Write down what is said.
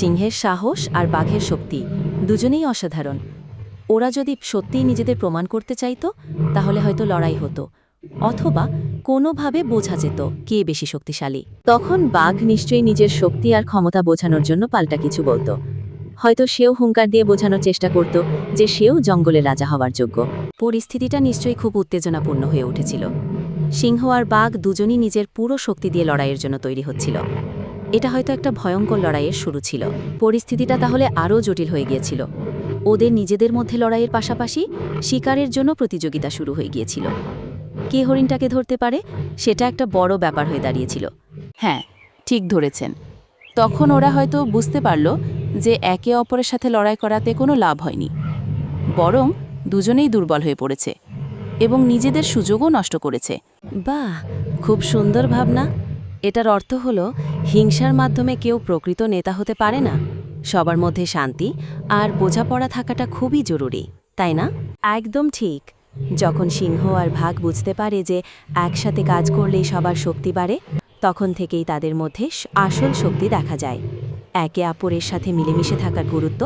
সিংহের সাহস আর বাঘের শক্তি দুজনেই অসাধারণ। ওরা যদি সত্যিই নিজেদের প্রমাণ করতে চাইতো তাহলে হয়তো লড়াই হতো, অথবা কোনোভাবে বোঝা যেত কে বেশি শক্তিশালী। তখন বাঘ নিশ্চয়ই নিজের শক্তি আর ক্ষমতা বোঝানোর জন্য পাল্টা কিছু বলতো। হয়তো সেও হুঙ্কার দিয়ে বোঝানোর চেষ্টা করত যে সেও জঙ্গলের রাজা হওয়ার যোগ্য। পরিস্থিতিটা নিশ্চয়ই খুব উত্তেজনাপূর্ণ হয়ে উঠেছিল। সিংহ আর বাঘ দুজনই নিজের পুরো শক্তি দিয়ে লড়াইয়ের জন্য তৈরি হচ্ছিল। এটা হয়তো একটা ভয়ঙ্কর লড়াইয়ের শুরু ছিল। পরিস্থিতিটা তাহলে আরও জটিল হয়ে গিয়েছিল। ওদের নিজেদের মধ্যে লড়াইয়ের পাশাপাশি শিকারের জন্য প্রতিযোগিতা শুরু হয়ে গিয়েছিল। কে হরিণটাকে ধরতে পারে সেটা একটা বড় ব্যাপার হয়ে দাঁড়িয়েছিল। হ্যাঁ, ঠিক ধরেছেন। তখন ওরা হয়তো বুঝতে পারল যে একে অপরের সাথে লড়াই করাতে কোনো লাভ হয়নি, বরং দুজনেই দুর্বল হয়ে পড়েছে এবং নিজেদের সুযোগও নষ্ট করেছে। বাহ, খুব সুন্দর ভাবনা। এটার অর্থ হলো হিংসার মাধ্যমে কেউ প্রকৃত নেতা হতে পারে না। সবার মধ্যে শান্তি আর বোঝাপড়া থাকাটা খুবই জরুরি, তাই না? একদম ঠিক। যখন সিংহ আর বাঘ বুঝতে পারে যে একসাথে কাজ করলেই সবার শক্তি বাড়ে, তখন থেকেই তাদের মধ্যে আসল শক্তি দেখা যায়। একে অপরের সাথে মিলেমিশে থাকার গুরুত্ব